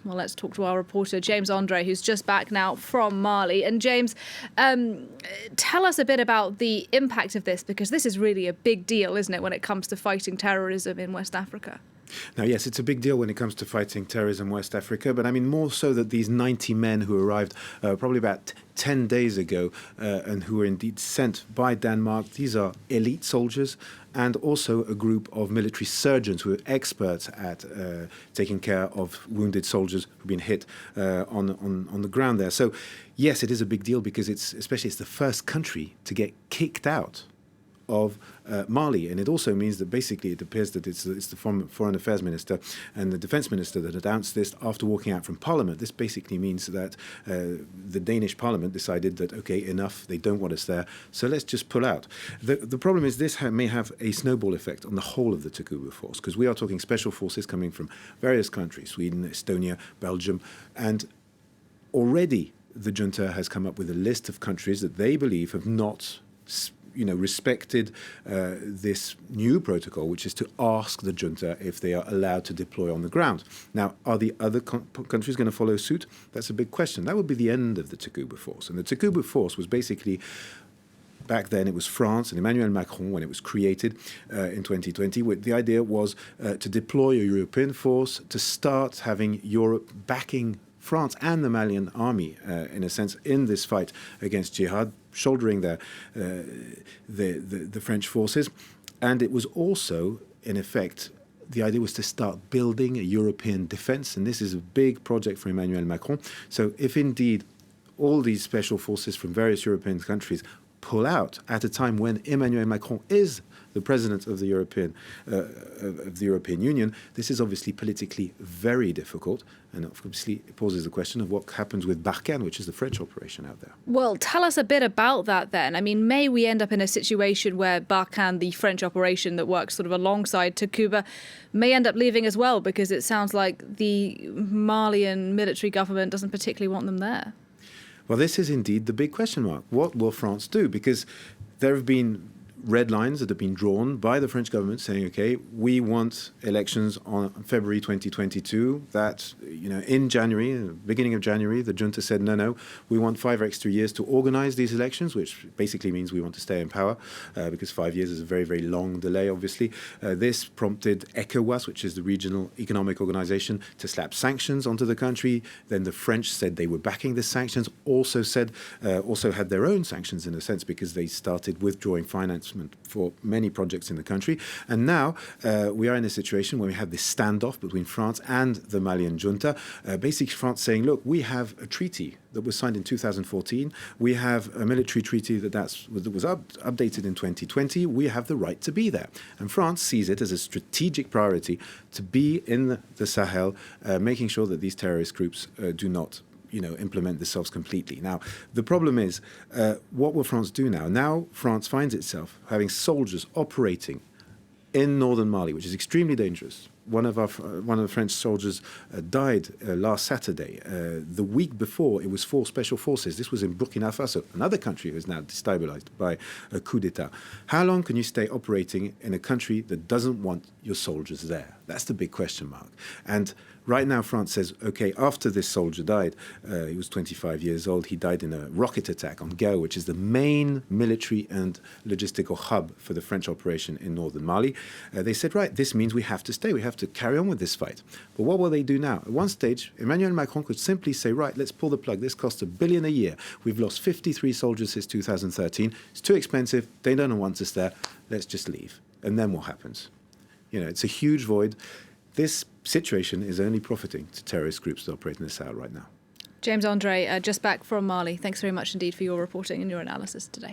Well, let's talk to our reporter, James André, who's just back now from Mali. And James, tell us a bit about the impact of this, because this is really a big deal, isn't it, when it comes to fighting terrorism in West Africa? Now, yes, it's a big deal when it comes to fighting terrorism in West Africa, but I mean more so that these 90 men who arrived probably about 10 days ago and who were indeed sent by Denmark, these are elite soldiers and also a group of military surgeons who are experts at taking care of wounded soldiers who've been hit on the ground there. So, yes, it is a big deal because it's the first country to get kicked out of Mali, and it also means that basically it appears that it's the Foreign Affairs Minister and the Defence Minister that announced this after walking out from Parliament. This basically means that the Danish Parliament decided that, okay, enough, they don't want us there, so let's just pull out. The problem is this may have a snowball effect on the whole of the Takuba force, because we are talking special forces coming from various countries, Sweden, Estonia, Belgium, and already the junta has come up with a list of countries that they believe have not respected this new protocol, which is to ask the junta if they are allowed to deploy on the ground. Now, are the other countries going to follow suit? That's a big question. That would be the end of the Takuba force. And the Takuba force was basically, back then it was France and Emmanuel Macron when it was created in 2020. The idea was to deploy a European force to start having Europe backing France and the Malian army, in a sense, in this fight against jihad, shouldering the French forces. And it was also, in effect, the idea was to start building a European defense. And this is a big project for Emmanuel Macron. So if indeed all these special forces from various European countries pull out at a time when Emmanuel Macron is the president of the European Union, this is obviously politically very difficult, and obviously it poses the question of what happens with Barkhane, which is the French operation out there. Well, tell us a bit about that then. I mean, may we end up in a situation where Barkhane, the French operation that works sort of alongside Takuba, may end up leaving as well, because it sounds like the Malian military government doesn't particularly want them there. Well, this is indeed the big question mark. What will France do? Because there have been red lines that have been drawn by the French government saying, okay, we want elections on February 2022. That, in January, beginning of January, the junta said, no, we want 5 extra years to organize these elections, which basically means we want to stay in power, because 5 years is a very, very long delay, obviously. This prompted ECOWAS, which is the regional economic organization, to slap sanctions onto the country. Then the French said they were backing the sanctions, also had their own sanctions in a sense, because they started withdrawing finance for many projects in the country. And now we are in a situation where we have this standoff between France and the Malian junta. Basically, France saying, look, we have a treaty that was signed in 2014. We have a military treaty that was updated in 2020. We have the right to be there. And France sees it as a strategic priority to be in the Sahel, making sure that these terrorist groups do not implement themselves completely. Now, the problem is, what will France do now? Now, France finds itself having soldiers operating in northern Mali, which is extremely dangerous. One of the French soldiers died last Saturday. The week before, it was 4 special forces. This was in Burkina Faso, another country that is now destabilized by a coup d'etat. How long can you stay operating in a country that doesn't want your soldiers there? That's the big question mark. And right now, France says, okay, after this soldier died, he was 25 years old, he died in a rocket attack on Gao, which is the main military and logistical hub for the French operation in northern Mali. They said, right, this means we have to stay, we have to carry on with this fight. But what will they do now? At one stage, Emmanuel Macron could simply say, right, let's pull the plug. This costs $1 billion a year. We've lost 53 soldiers since 2013. It's too expensive. They don't want us there. Let's just leave. And then what happens? It's a huge void. This situation is only profiting to terrorist groups that operate in the Sahel right now. James André, just back from Mali. Thanks very much indeed for your reporting and your analysis today.